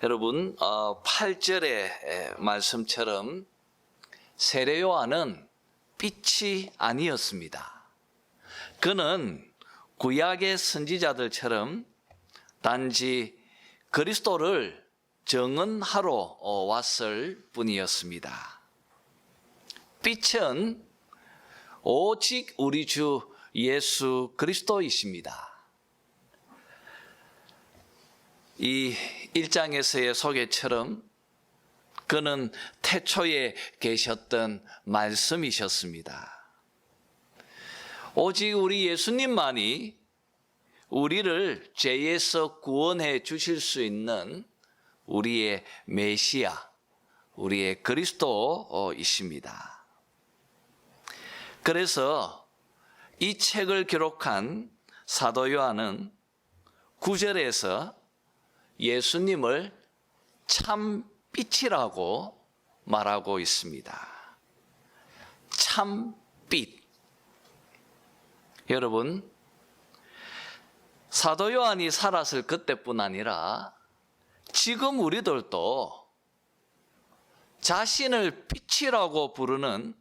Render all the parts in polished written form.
여러분 8절의 말씀처럼 세례 요한은 빛이 아니었습니다. 그는 구약의 선지자들처럼 단지 그리스도를 증언하러 왔을 뿐이었습니다. 빛은 오직 우리 주 예수 그리스도이십니다. 이 1장에서의 소개처럼 그는 태초에 계셨던 말씀이셨습니다. 오직 우리 예수님만이 우리를 죄에서 구원해 주실 수 있는 우리의 메시아, 우리의 그리스도이십니다. 그래서 이 책을 기록한 사도 요한은 9절에서 예수님을 참 빛이라고 말하고 있습니다. 참 빛. 여러분, 사도 요한이 살았을 그때뿐 아니라 지금 우리들도 자신을 빛이라고 부르는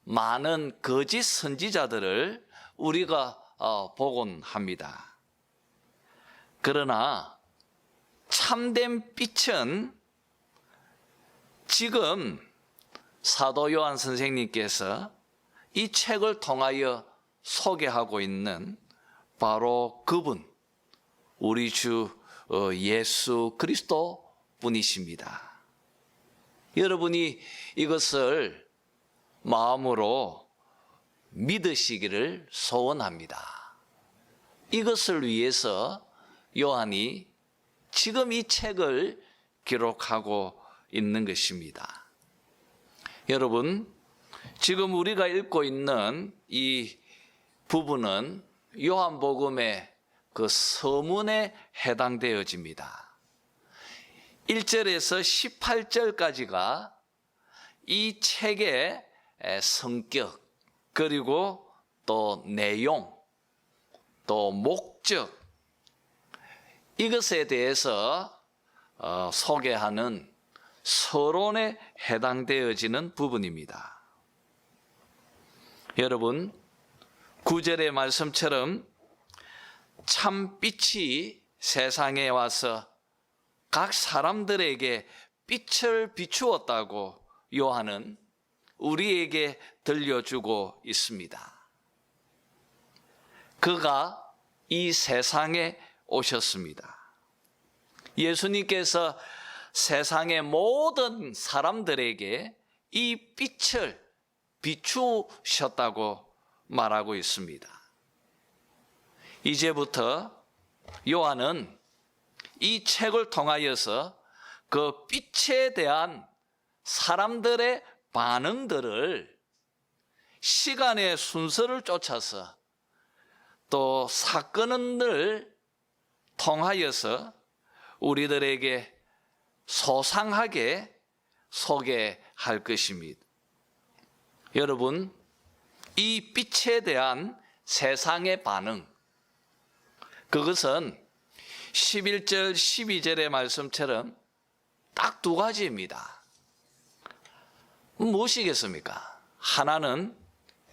많은 거짓 선지자들을 우리가 보곤 합니다. 그러나 참된 빛은 지금 사도 요한 선생님께서 이 책을 통하여 소개하고 있는 바로 그분, 우리 주 예수 그리스도 분이십니다. 여러분이 이것을 마음으로 믿으시기를 소원합니다. 이것을 위해서 요한이 지금 이 책을 기록하고 있는 것입니다. 여러분, 지금 우리가 읽고 있는 이 부분은 요한복음의 그 서문에 해당되어집니다. 1절에서 18절까지가 이 책의 성격, 그리고 또 내용, 또 목적, 이것에 대해서 소개하는 서론에 해당되어지는 부분입니다. 여러분, 9절의 말씀처럼 참빛이 세상에 와서 각 사람들에게 빛을 비추었다고 요한은 우리에게 들려주고 있습니다. 그가 이 세상에 오셨습니다. 예수님께서 세상의 모든 사람들에게 이 빛을 비추셨다고 말하고 있습니다. 이제부터 요한은 이 책을 통하여서 그 빛에 대한 사람들의 반응들을 시간의 순서를 쫓아서 또 사건을 통하여서 우리들에게 소상하게 소개할 것입니다. 여러분, 이 빛에 대한 세상의 반응, 그것은 11절, 12절의 말씀처럼 딱 두 가지입니다. 무엇이겠습니까? 하나는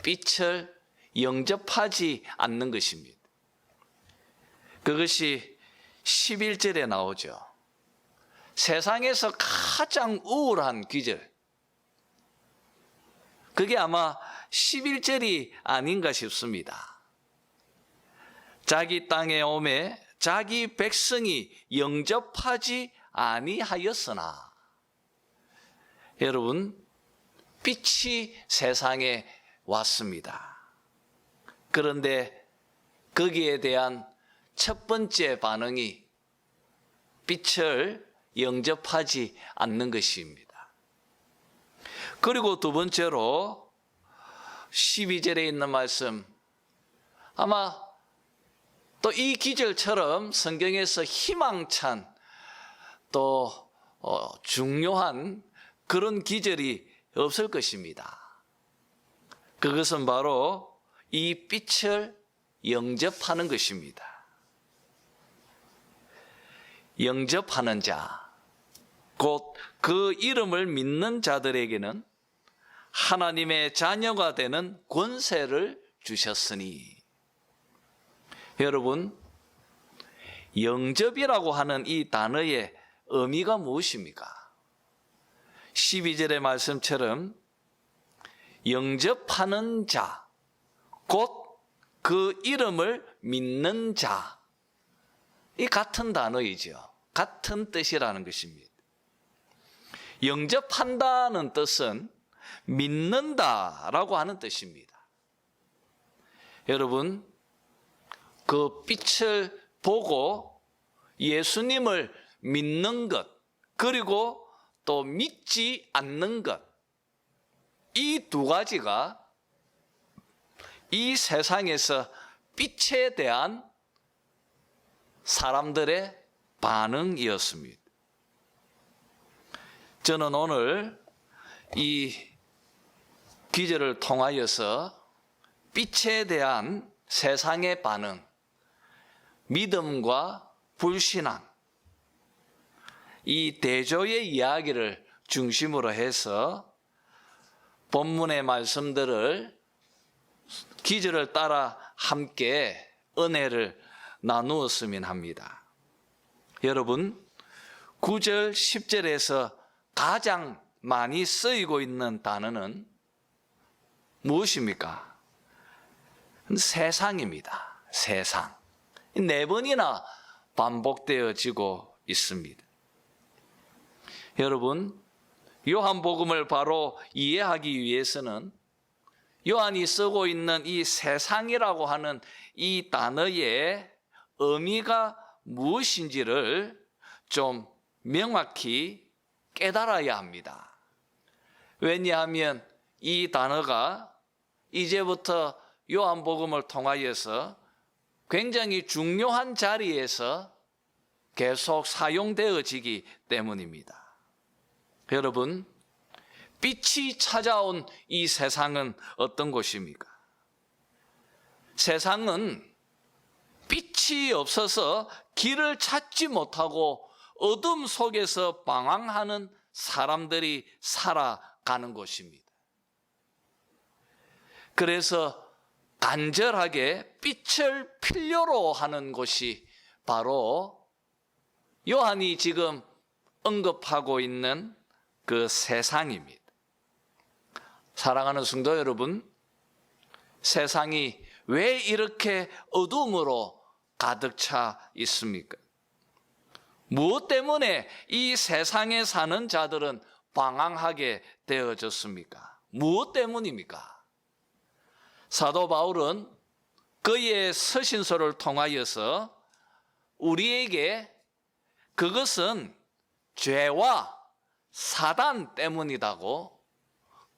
빛을 영접하지 않는 것입니다. 그것이 11절에 나오죠. 세상에서 가장 우울한 기절, 그게 아마 11절이 아닌가 싶습니다. 자기 땅에 오매 자기 백성이 영접하지 아니하였으나, 여러분, 빛이 세상에 왔습니다. 그런데 거기에 대한 첫 번째 반응이 빛을 영접하지 않는 것입니다. 그리고 두 번째로 12절에 있는 말씀, 아마 또 이 기절처럼 성경에서 희망찬 또 중요한 그런 기절이 없을 것입니다. 그것은 바로 이 빛을 영접하는 것입니다. 영접하는 자, 곧 그 이름을 믿는 자들에게는 하나님의 자녀가 되는 권세를 주셨으니. 여러분, 영접이라고 하는 이 단어의 의미가 무엇입니까? 12절의 말씀처럼 영접하는 자, 곧 그 이름을 믿는 자, 이 같은 단어이죠. 같은 뜻이라는 것입니다. 영접한다는 뜻은 믿는다라고 하는 뜻입니다. 여러분, 그 빛을 보고 예수님을 믿는 것, 그리고 또 믿지 않는 것, 이 두 가지가 이 세상에서 빛에 대한 사람들의 반응이었습니다. 저는 오늘 이 기절을 통하여서 빛에 대한 세상의 반응, 믿음과 불신앙, 이 대조의 이야기를 중심으로 해서 본문의 말씀들을 기절을 따라 함께 은혜를 나누었으면 합니다. 여러분, 9절, 10절에서 가장 많이 쓰이고 있는 단어는 무엇입니까? 세상입니다. 세상. 4번이나 반복되어지고 있습니다. 여러분, 요한복음을 바로 이해하기 위해서는 요한이 쓰고 있는 이 세상이라고 하는 이 단어의 의미가 무엇인지를 좀 명확히 깨달아야 합니다. 왜냐하면 이 단어가 이제부터 요한복음을 통하여서 굉장히 중요한 자리에서 계속 사용되어지기 때문입니다. 여러분, 빛이 찾아온 이 세상은 어떤 곳입니까? 세상은 빛이 없어서 길을 찾지 못하고 어둠 속에서 방황하는 사람들이 살아가는 곳입니다. 그래서 간절하게 빛을 필요로 하는 곳이 바로 요한이 지금 언급하고 있는 그 세상입니다. 사랑하는 성도 여러분, 세상이 왜 이렇게 어둠으로 가득 차 있습니까? 무엇 때문에 이 세상에 사는 자들은 방황하게 되어졌습니까? 무엇 때문입니까? 사도 바울은 그의 서신서를 통하여서 우리에게 그것은 죄와 사단 때문이라고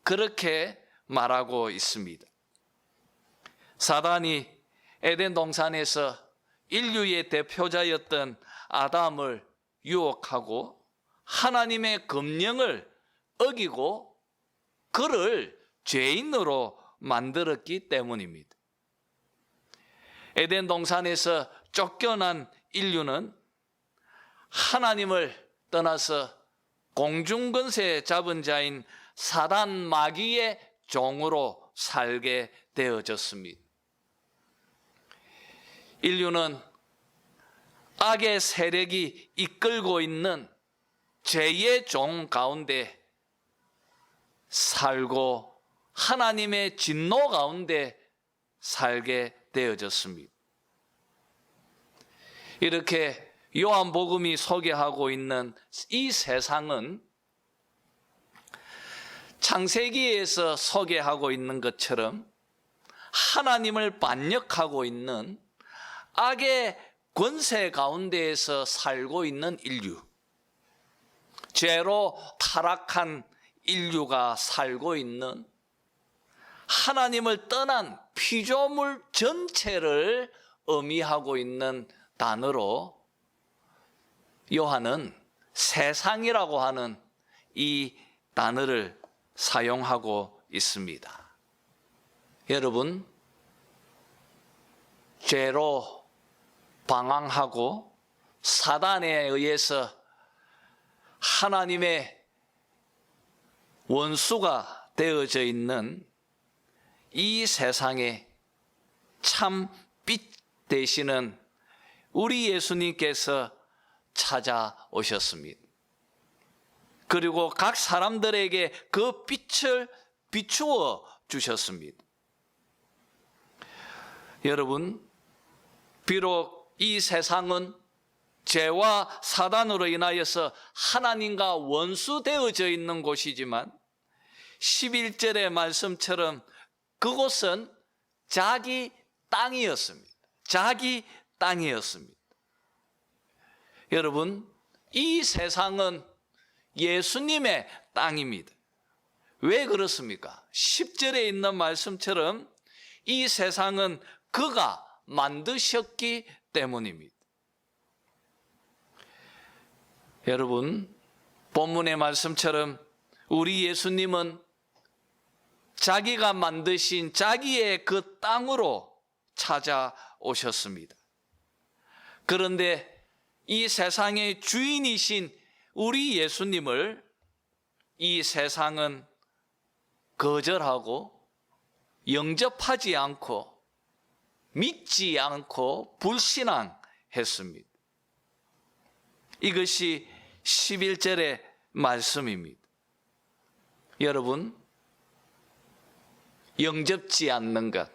그렇게 말하고 있습니다. 사단이 에덴 동산에서 인류의 대표자였던 아담을 유혹하고 하나님의 금령을 어기고 그를 죄인으로 만들었기 때문입니다. 에덴 동산에서 쫓겨난 인류는 하나님을 떠나서 공중권세 잡은 자인 사단 마귀의 종으로 살게 되어졌습니다. 인류는 악의 세력이 이끌고 있는 죄의 종 가운데 살고 하나님의 진노 가운데 살게 되어졌습니다. 이렇게 요한복음이 소개하고 있는 이 세상은 창세기에서 소개하고 있는 것처럼 하나님을 반역하고 있는 악의 권세 가운데에서 살고 있는 인류, 죄로 타락한 인류가 살고 있는 하나님을 떠난 피조물 전체를 의미하고 있는 단어로 요한은 세상이라고 하는 이 단어를 사용하고 있습니다. 여러분, 죄로 방황하고 사단에 의해서 하나님의 원수가 되어져 있는 이 세상에 참 빛 되시는 우리 예수님께서 찾아오셨습니다. 그리고 각 사람들에게 그 빛을 비추어 주셨습니다. 여러분, 비록 이 세상은 죄와 사단으로 인하여서 하나님과 원수되어져 있는 곳이지만 11절의 말씀처럼 그곳은 자기 땅이었습니다. 자기 땅이었습니다. 여러분, 이 세상은 예수님의 땅입니다. 왜 그렇습니까? 10절에 있는 말씀처럼 이 세상은 그가 만드셨기 때문입니다. 여러분, 본문의 말씀처럼 우리 예수님은 자기가 만드신 자기의 그 땅으로 찾아오셨습니다. 그런데 이 세상의 주인이신 우리 예수님을 이 세상은 거절하고 영접하지 않고 믿지 않고 불신앙했습니다. 이것이 11절의 말씀입니다. 여러분, 영접지 않는 것,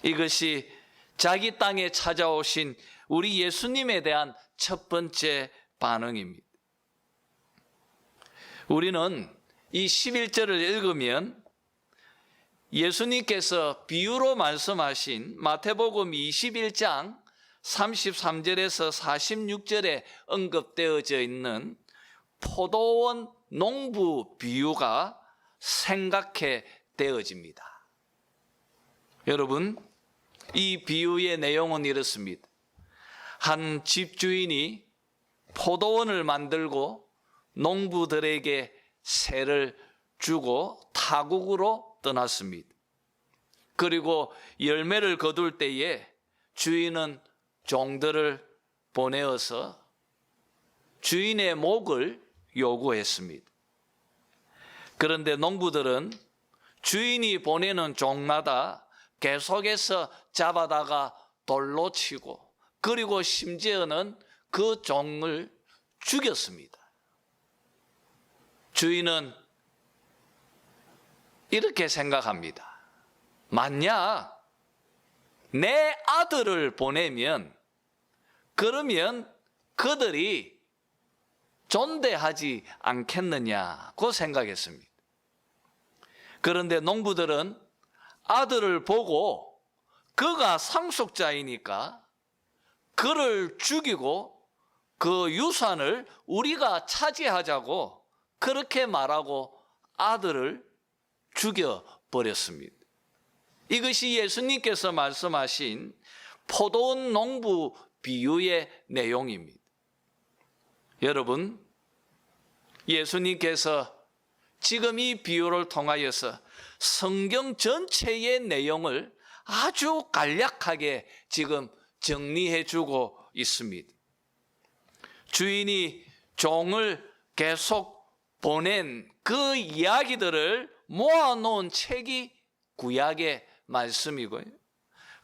이것이 자기 땅에 찾아오신 우리 예수님에 대한 첫 번째 반응입니다. 우리는 이 11절을 읽으면 예수님께서 비유로 말씀하신 마태복음 21장 33절에서 46절에 언급되어져 있는 포도원 농부 비유가 생각해 되어집니다. 여러분, 이 비유의 내용은 이렇습니다. 한 집주인이 포도원을 만들고 농부들에게 세를 주고 타국으로 떠났습니다. 그리고 열매를 거둘 때에 주인은 종들을 보내어서 주인의 목을 요구했습니다. 그런데 농부들은 주인이 보내는 종마다 계속해서 잡아다가 돌로 치고, 그리고 심지어는 그 종을 죽였습니다. 주인은 이렇게 생각합니다. 만약 내 아들을 보내면 그러면 그들이 존대하지 않겠느냐고 생각했습니다. 그런데 농부들은 아들을 보고 그가 상속자이니까 그를 죽이고 그 유산을 우리가 차지하자고 그렇게 말하고 아들을 죽여버렸습니다. 이것이 예수님께서 말씀하신 포도원 농부 비유의 내용입니다. 여러분, 예수님께서 지금 이 비유를 통하여서 성경 전체의 내용을 아주 간략하게 지금 정리해 주고 있습니다. 주인이 종을 계속 보낸 그 이야기들을 모아놓은 책이 구약의 말씀이고요.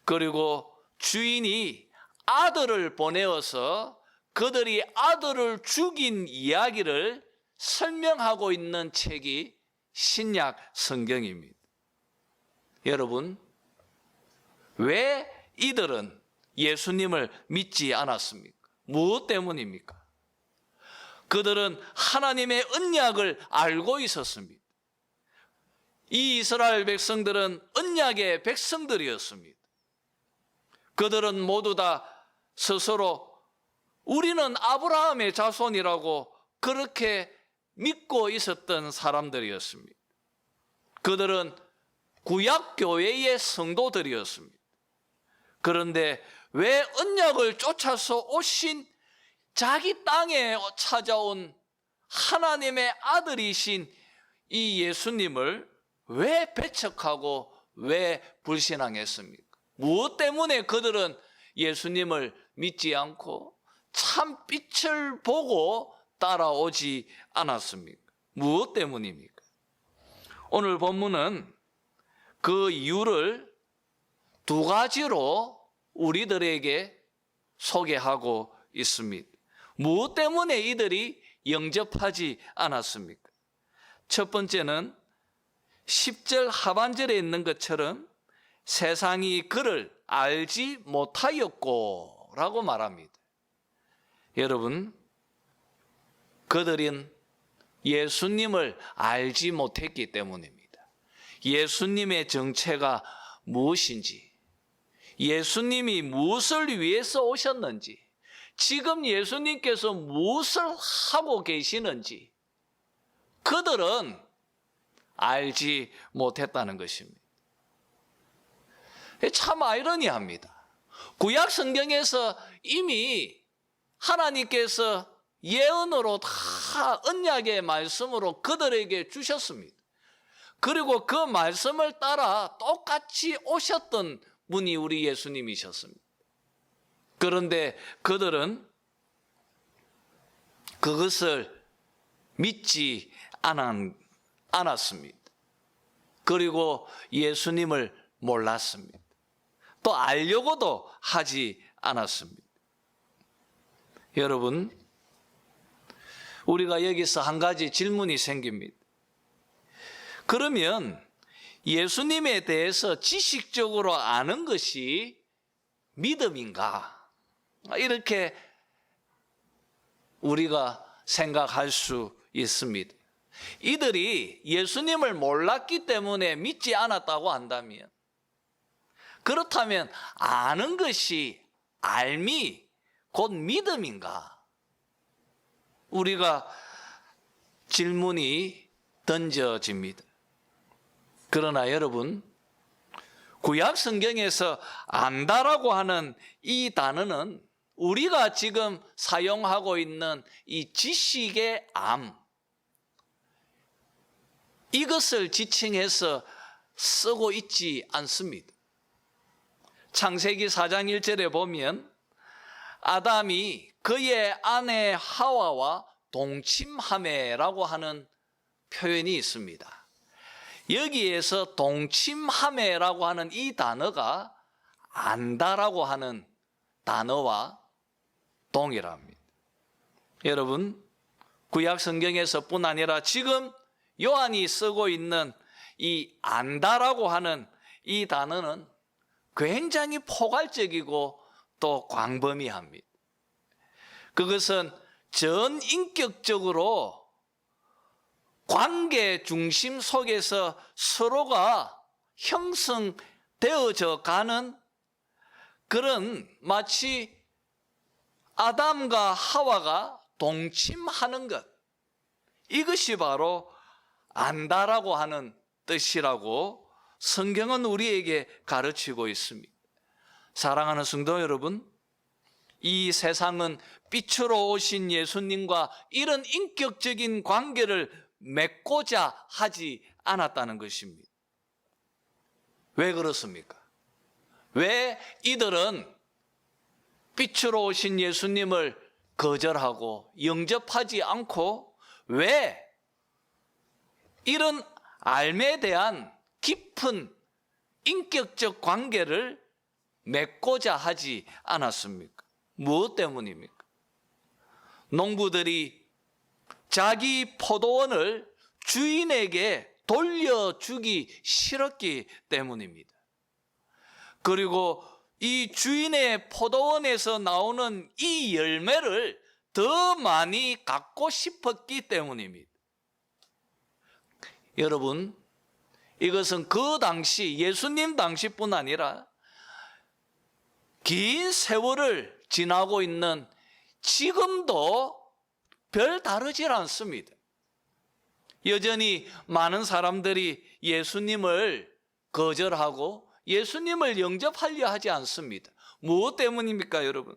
그리고 주인이 아들을 보내어서 그들이 아들을 죽인 이야기를 설명하고 있는 책이 신약 성경입니다. 여러분, 왜 이들은 예수님을 믿지 않았습니까? 무엇 때문입니까? 그들은 하나님의 언약을 알고 있었습니다. 이 이스라엘 백성들은 언약의 백성들이었습니다. 그들은 모두 다 스스로 우리는 아브라함의 자손이라고 그렇게 믿고 있었던 사람들이었습니다. 그들은 구약교회의 성도들이었습니다. 그런데 왜 언약을 쫓아서 오신 자기 땅에 찾아온 하나님의 아들이신 이 예수님을 왜 배척하고 왜 불신앙했습니까? 무엇 때문에 그들은 예수님을 믿지 않고 참 빛을 보고 따라오지 않았습니까? 무엇 때문입니까? 오늘 본문은 그 이유를 두 가지로 우리들에게 소개하고 있습니다. 무엇 때문에 이들이 영접하지 않았습니까? 첫 번째는 10절 하반절에 있는 것처럼 세상이 그를 알지 못하였고 라고 말합니다. 여러분, 그들은 예수님을 알지 못했기 때문입니다. 예수님의 정체가 무엇인지, 예수님이 무엇을 위해서 오셨는지, 지금 예수님께서 무엇을 하고 계시는지 그들은 알지 못했다는 것입니다. 참 아이러니합니다. 구약 성경에서 이미 하나님께서 예언으로 다 언약의 말씀으로 그들에게 주셨습니다. 그리고 그 말씀을 따라 똑같이 오셨던 분이 우리 예수님이셨습니다. 그런데 그들은 그것을 믿지 않았습니다. 그리고 예수님을 몰랐습니다. 또 알려고도 하지 않았습니다. 여러분, 우리가 여기서 한 가지 질문이 생깁니다. 그러면 예수님에 대해서 지식적으로 아는 것이 믿음인가? 이렇게 우리가 생각할 수 있습니다. 이들이 예수님을 몰랐기 때문에 믿지 않았다고 한다면, 그렇다면 아는 것이 알미, 곧 믿음인가? 우리가 질문이 던져집니다. 그러나 여러분, 구약 성경에서 안다라고 하는 이 단어는 우리가 지금 사용하고 있는 이 지식의 암, 이것을 지칭해서 쓰고 있지 않습니다. 창세기 4장 1절에 보면 아담이 그의 아내 하와와 동침하매라고 하는 표현이 있습니다. 여기에서 동침하매라고 하는 이 단어가 안다라고 하는 단어와 동일합니다. 여러분, 구약 성경에서뿐 아니라 지금 요한이 쓰고 있는 이 안다라고 하는 이 단어는 굉장히 포괄적이고 또 광범위합니다. 그것은 전인격적으로 관계 중심 속에서 서로가 형성되어져 가는 그런, 마치 아담과 하와가 동침하는 것, 이것이 바로 안다라고 하는 뜻이라고 성경은 우리에게 가르치고 있습니다. 사랑하는 성도 여러분, 이 세상은 빛으로 오신 예수님과 이런 인격적인 관계를 맺고자 하지 않았다는 것입니다. 왜 그렇습니까? 왜 이들은 빛으로 오신 예수님을 거절하고 영접하지 않고 왜 이런 알에 대한 깊은 인격적 관계를 맺고자 하지 않았습니까? 무엇 때문입니까? 농부들이 자기 포도원을 주인에게 돌려주기 싫었기 때문입니다. 그리고 이 주인의 포도원에서 나오는 이 열매를 더 많이 갖고 싶었기 때문입니다. 여러분, 이것은 그 당시, 예수님 당시뿐 아니라 긴 세월을 지나고 있는 지금도 별 다르질 않습니다. 여전히 많은 사람들이 예수님을 거절하고 예수님을 영접하려 하지 않습니다. 무엇 때문입니까, 여러분?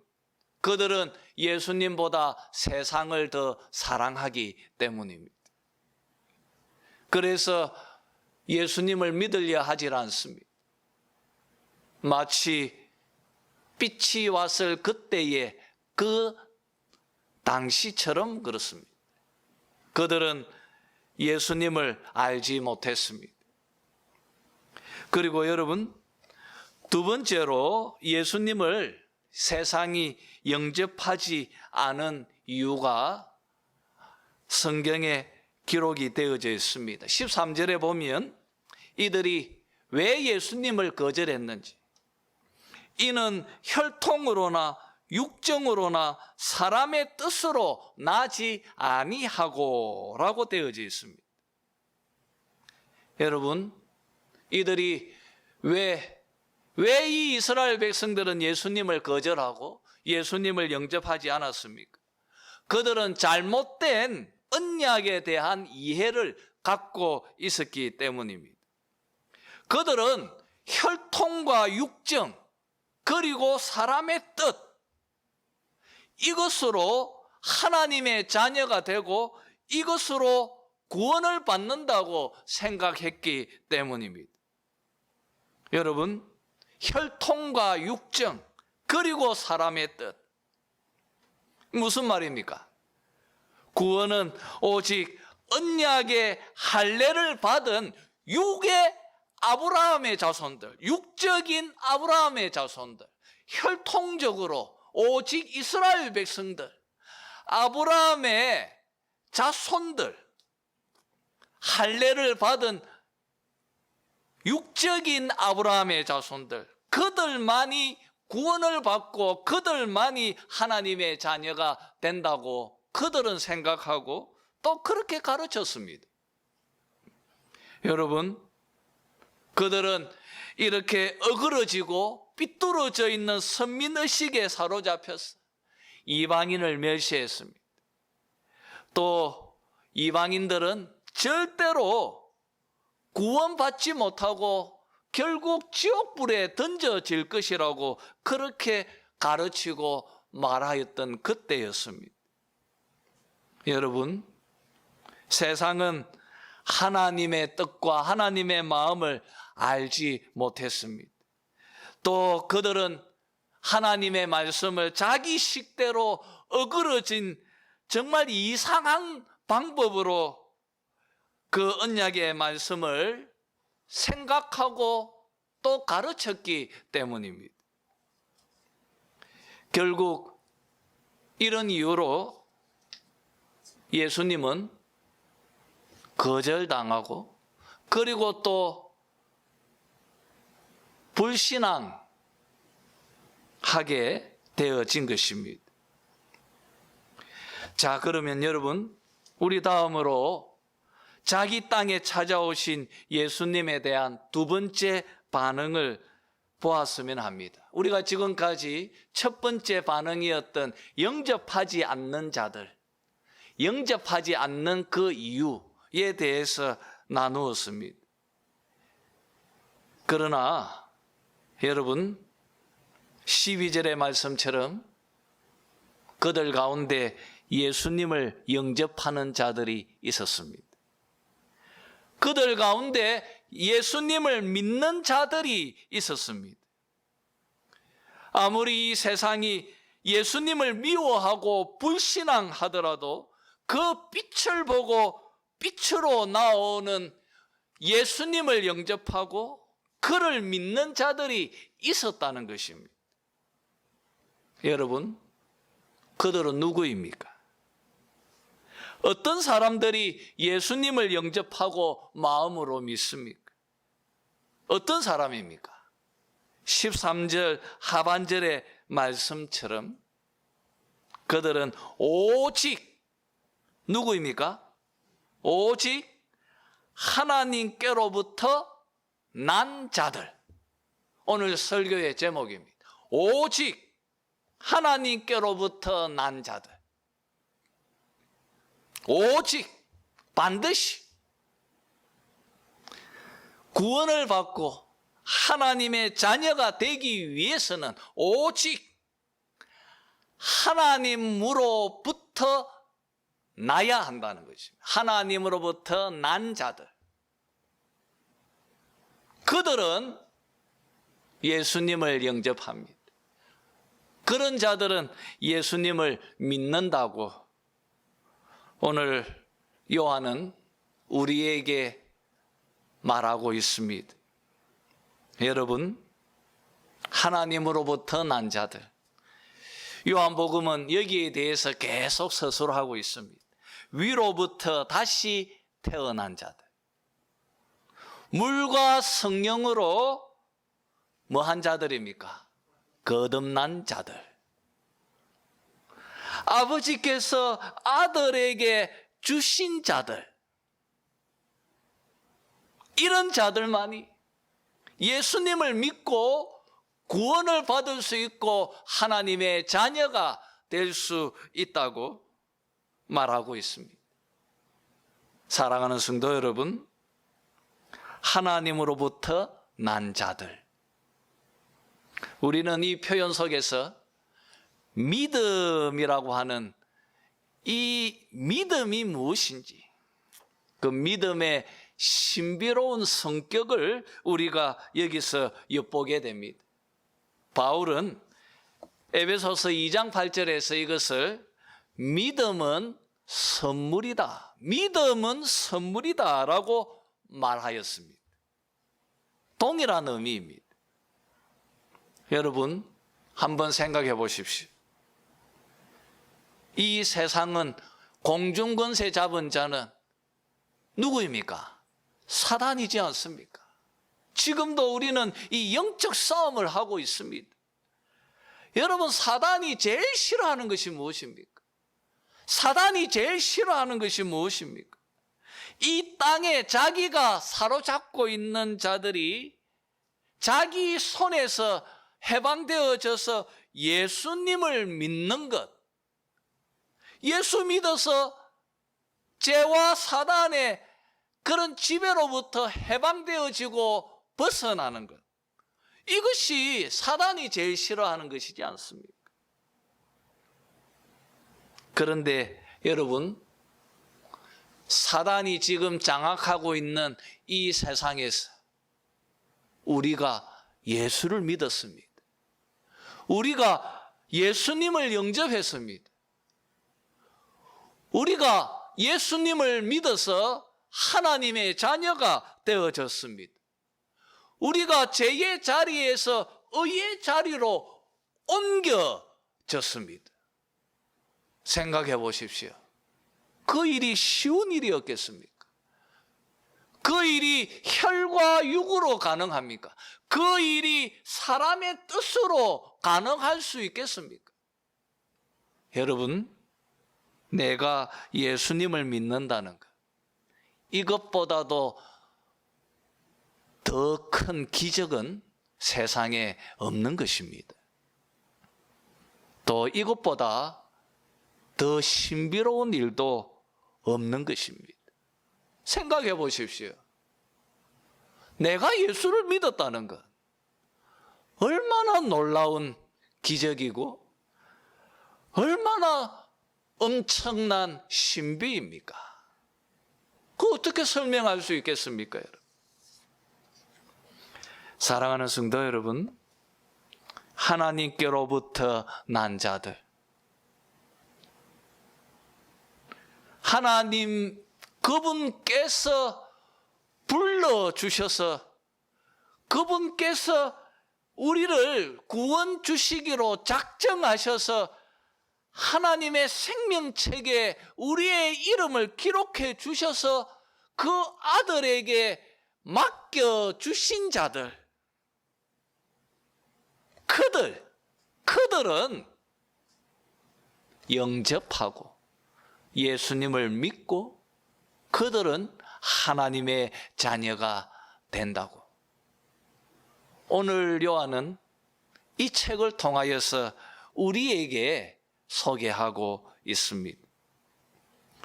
그들은 예수님보다 세상을 더 사랑하기 때문입니다. 그래서 예수님을 믿으려 하지 않습니다. 마치 빛이 왔을 그때의 그 당시처럼 그렇습니다. 그들은 예수님을 알지 못했습니다. 그리고 여러분, 두 번째로 예수님을 세상이 영접하지 않은 이유가 성경에 기록이 되어져 있습니다. 13절에 보면 이들이 왜 예수님을 거절했는지, 이는 혈통으로나 육정으로나 사람의 뜻으로 나지 아니하고 라고 되어져 있습니다. 여러분, 이들이 왜 이 이스라엘 백성들은 예수님을 거절하고 예수님을 영접하지 않았습니까? 그들은 잘못된 언약에 대한 이해를 갖고 있었기 때문입니다. 그들은 혈통과 육정, 그리고 사람의 뜻, 이것으로 하나님의 자녀가 되고 이것으로 구원을 받는다고 생각했기 때문입니다. 여러분, 혈통과 육정, 그리고 사람의 뜻, 무슨 말입니까? 구원은 오직 언약의 할례를 받은 육의 아브라함의 자손들, 육적인 아브라함의 자손들, 혈통적으로 오직 이스라엘 백성들, 아브라함의 자손들, 할례를 받은 육적인 아브라함의 자손들, 그들만이 구원을 받고 그들만이 하나님의 자녀가 된다고 그들은 생각하고 또 그렇게 가르쳤습니다. 여러분, 그들은 이렇게 어그러지고 삐뚤어져 있는 선민의식에 사로잡혀서 이방인을 멸시했습니다. 또 이방인들은 절대로 구원받지 못하고 결국 지옥불에 던져질 것이라고 그렇게 가르치고 말하였던 그때였습니다. 여러분, 세상은 하나님의 뜻과 하나님의 마음을 알지 못했습니다. 또 그들은 하나님의 말씀을 자기 식대로 어그러진 정말 이상한 방법으로 그 언약의 말씀을 생각하고 또 가르쳤기 때문입니다. 결국 이런 이유로 예수님은 거절당하고 그리고 또 불신앙하게 되어진 것입니다. 자, 그러면 여러분, 우리 다음으로 자기 땅에 찾아오신 예수님에 대한 두 번째 반응을 보았으면 합니다. 우리가 지금까지 첫 번째 반응이었던 영접하지 않는 자들, 영접하지 않는 그 이유에 대해서 나누었습니다. 그러나 여러분, 12절의 말씀처럼 그들 가운데 예수님을 영접하는 자들이 있었습니다. 그들 가운데 예수님을 믿는 자들이 있었습니다. 아무리 이 세상이 예수님을 미워하고 불신앙하더라도 그 빛을 보고 빛으로 나오는 예수님을 영접하고 그를 믿는 자들이 있었다는 것입니다. 여러분, 그들은 누구입니까? 어떤 사람들이 예수님을 영접하고 마음으로 믿습니까? 어떤 사람입니까? 13절 하반절의 말씀처럼 그들은 오직 누구입니까? 오직 하나님께로부터 난 자들. 오늘 설교의 제목입니다. 오직 하나님께로부터 난 자들. 오직 반드시 구원을 받고 하나님의 자녀가 되기 위해서는 오직 하나님으로부터 나야 한다는 것입니다. 하나님으로부터 난 자들. 그들은 예수님을 영접합니다. 그런 자들은 예수님을 믿는다고 오늘 요한은 우리에게 말하고 있습니다. 여러분, 하나님으로부터 난 자들, 요한복음은 여기에 대해서 계속 서술하고 있습니다. 위로부터 다시 태어난 자들, 물과 성령으로 뭐한 자들입니까? 거듭난 자들. 아버지께서 아들에게 주신 자들, 이런 자들만이 예수님을 믿고 구원을 받을 수 있고 하나님의 자녀가 될 수 있다고 말하고 있습니다. 사랑하는 성도 여러분, 하나님으로부터 난 자들, 우리는 이 표현 속에서 믿음이라고 하는 이 믿음이 무엇인지, 그 믿음의 신비로운 성격을 우리가 여기서 엿보게 됩니다. 바울은 에베소서 2장 8절에서 이것을 믿음은 선물이다, 믿음은 선물이다 라고 말하였습니다. 동일한 의미입니다. 여러분, 한번 생각해 보십시오. 이 세상은 공중권세 잡은 자는 누구입니까? 사단이지 않습니까? 지금도 우리는 이 영적 싸움을 하고 있습니다. 여러분, 사단이 제일 싫어하는 것이 무엇입니까? 사단이 제일 싫어하는 것이 무엇입니까? 이 땅에 자기가 사로잡고 있는 자들이 자기 손에서 해방되어져서 예수님을 믿는 것, 예수 믿어서 죄와 사단의 그런 지배로부터 해방되어지고 벗어나는 것, 이것이 사단이 제일 싫어하는 것이지 않습니까? 그런데 여러분, 사단이 지금 장악하고 있는 이 세상에서 우리가 예수를 믿었습니다. 우리가 예수님을 영접했습니다. 우리가 예수님을 믿어서 하나님의 자녀가 되어졌습니다. 우리가 죄의 자리에서 의의 자리로 옮겨졌습니다. 생각해 보십시오. 그 일이 쉬운 일이었겠습니까? 그 일이 혈과 육으로 가능합니까? 그 일이 사람의 뜻으로 가능할 수 있겠습니까? 여러분, 내가 예수님을 믿는다는 것, 이것보다도 더 큰 기적은 세상에 없는 것입니다. 또 이것보다 더 신비로운 일도 없는 것입니다. 생각해 보십시오. 내가 예수를 믿었다는 것, 얼마나 놀라운 기적이고 얼마나 엄청난 신비입니까? 그거 어떻게 설명할 수 있겠습니까, 여러분? 사랑하는 성도 여러분, 하나님께로부터 난 자들, 하나님 그분께서 불러주셔서 그분께서 우리를 구원 주시기로 작정하셔서 하나님의 생명책에 우리의 이름을 기록해 주셔서 그 아들에게 맡겨주신 자들, 그들은 영접하고 예수님을 믿고 그들은 하나님의 자녀가 된다고. 오늘 요한은 이 책을 통하여서 우리에게 소개하고 있습니다.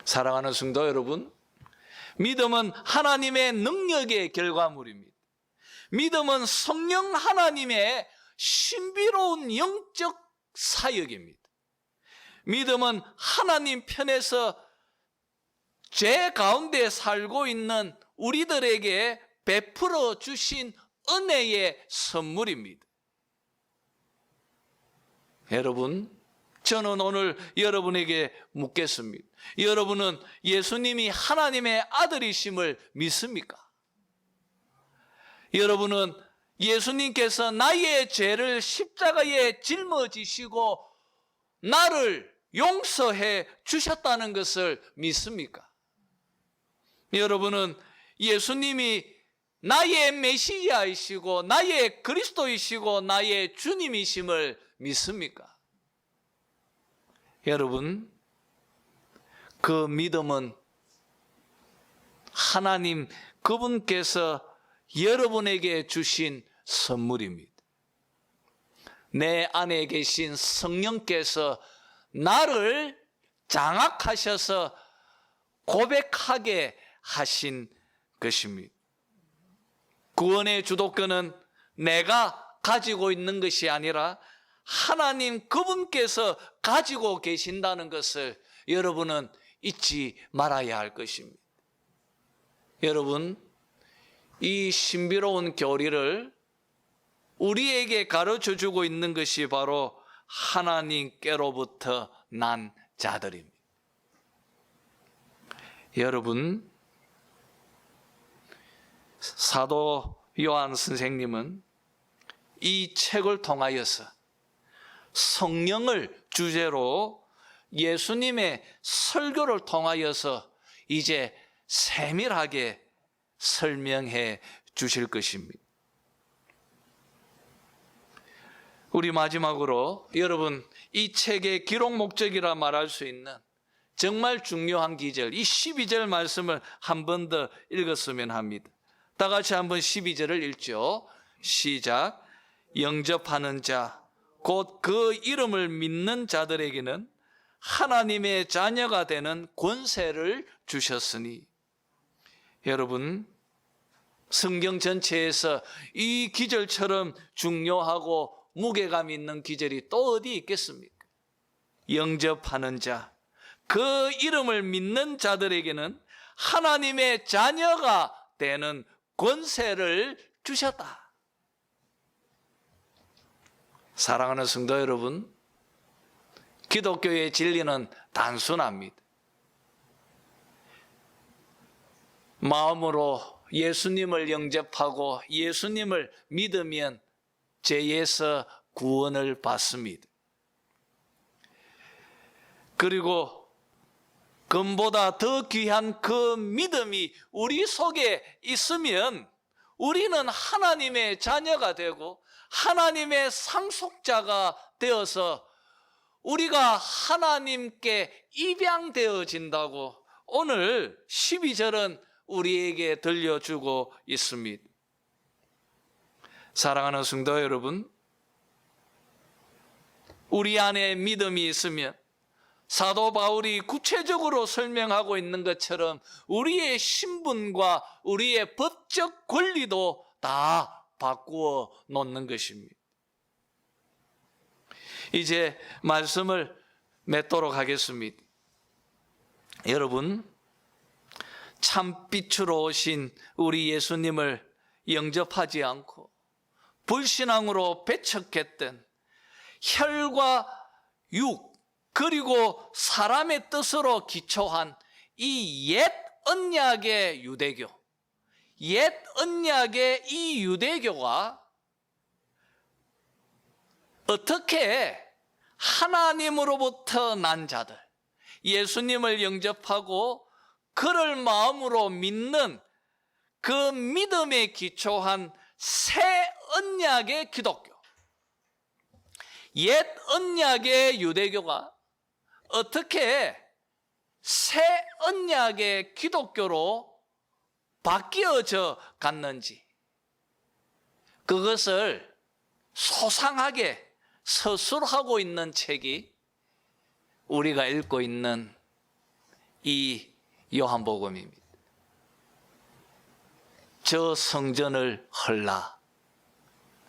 사랑하는 성도 여러분, 믿음은 하나님의 능력의 결과물입니다. 믿음은 성령 하나님의 신비로운 영적 사역입니다. 믿음은 하나님 편에서 죄 가운데 살고 있는 우리들에게 베풀어 주신 은혜의 선물입니다. 여러분, 저는 오늘 여러분에게 묻겠습니다. 여러분은 예수님이 하나님의 아들이심을 믿습니까? 여러분은 예수님께서 나의 죄를 십자가에 짊어지시고 나를 용서해 주셨다는 것을 믿습니까? 여러분은 예수님이 나의 메시아이시고 나의 그리스도이시고 나의 주님이심을 믿습니까? 여러분, 그 믿음은 하나님 그분께서 여러분에게 주신 선물입니다. 내 안에 계신 성령께서 나를 장악하셔서 고백하게 하신 것입니다. 구원의 주도권은 내가 가지고 있는 것이 아니라 하나님 그분께서 가지고 계신다는 것을 여러분은 잊지 말아야 할 것입니다. 여러분, 이 신비로운 교리를 우리에게 가르쳐주고 있는 것이 바로 하나님께로부터 난 자들입니다. 여러분, 사도 요한 선생님은 이 책을 통하여서 성령을 주제로 예수님의 설교를 통하여서 이제 세밀하게 설명해 주실 것입니다. 우리 마지막으로 여러분, 이 책의 기록 목적이라 말할 수 있는 정말 중요한 기절, 이 12절 말씀을 한 번 더 읽었으면 합니다. 다 같이 한번 12절을 읽죠. 시작. 영접하는 자, 곧 그 이름을 믿는 자들에게는 하나님의 자녀가 되는 권세를 주셨으니. 여러분, 성경 전체에서 이 기절처럼 중요하고 무게감 있는 기절이 또 어디 있겠습니까? 영접하는 자, 그 이름을 믿는 자들에게는 하나님의 자녀가 되는 권세를 주셨다. 사랑하는 성도 여러분, 기독교의 진리는 단순합니다. 마음으로 예수님을 영접하고 예수님을 믿으면 죄에서 구원을 받습니다. 그리고 금보다 더 귀한 그 믿음이 우리 속에 있으면 우리는 하나님의 자녀가 되고 하나님의 상속자가 되어서 우리가 하나님께 입양되어진다고 오늘 12절은 우리에게 들려주고 있습니다. 사랑하는 성도 여러분, 우리 안에 믿음이 있으면 사도 바울이 구체적으로 설명하고 있는 것처럼 우리의 신분과 우리의 법적 권리도 다 바꾸어 놓는 것입니다. 이제 말씀을 맺도록 하겠습니다. 여러분, 참빛으로 오신 우리 예수님을 영접하지 않고 불신앙으로 배척했던 혈과 육 그리고 사람의 뜻으로 기초한 이 옛 언약의 유대교, 옛 언약의 이 유대교가 어떻게 하나님으로부터 난 자들, 예수님을 영접하고 그를 마음으로 믿는 그 믿음에 기초한 새 언약의 기독교, 옛 언약의 유대교가 어떻게 새 언약의 기독교로 바뀌어져 갔는지, 그것을 소상하게 서술하고 있는 책이 우리가 읽고 있는 이 요한복음입니다. 저 성전을 헐라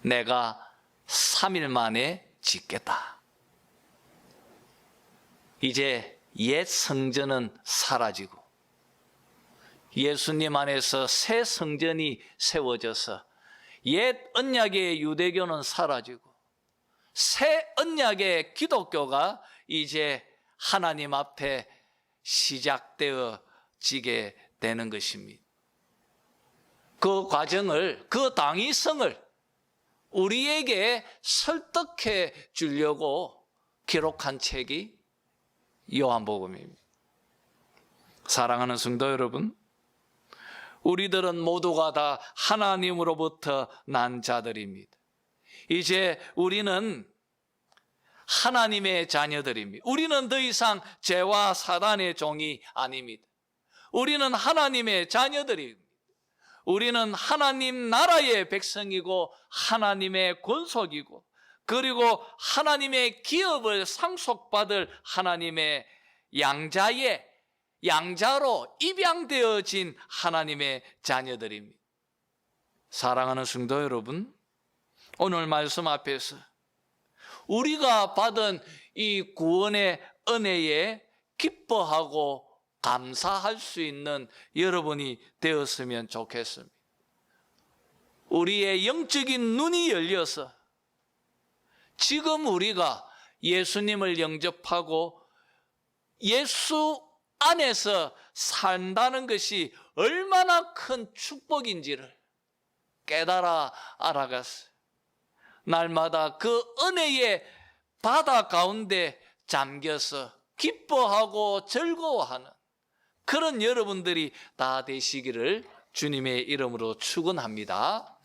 내가 3일 만에 짓겠다. 이제 옛 성전은 사라지고 예수님 안에서 새 성전이 세워져서 옛 언약의 유대교는 사라지고 새 언약의 기독교가 이제 하나님 앞에 시작되어지게 되는 것입니다. 그 과정을, 그 당위성을 우리에게 설득해 주려고 기록한 책이 요한복음입니다. 사랑하는 성도 여러분, 우리들은 모두가 다 하나님으로부터 난 자들입니다. 이제 우리는 하나님의 자녀들입니다. 우리는 더 이상 죄와 사단의 종이 아닙니다. 우리는 하나님의 자녀들입니다. 우리는 하나님 나라의 백성이고 하나님의 권속이고, 그리고 하나님의 기업을 상속받을 하나님의 양자로 입양되어진 하나님의 자녀들입니다. 사랑하는 성도 여러분, 오늘 말씀 앞에서 우리가 받은 이 구원의 은혜에 기뻐하고 감사할 수 있는 여러분이 되었으면 좋겠습니다. 우리의 영적인 눈이 열려서 지금 우리가 예수님을 영접하고 예수 안에서 산다는 것이 얼마나 큰 축복인지를 깨달아 알아갔어요. 날마다 그 은혜의 바다 가운데 잠겨서 기뻐하고 즐거워하는 그런 여러분들이 다 되시기를 주님의 이름으로 축원합니다.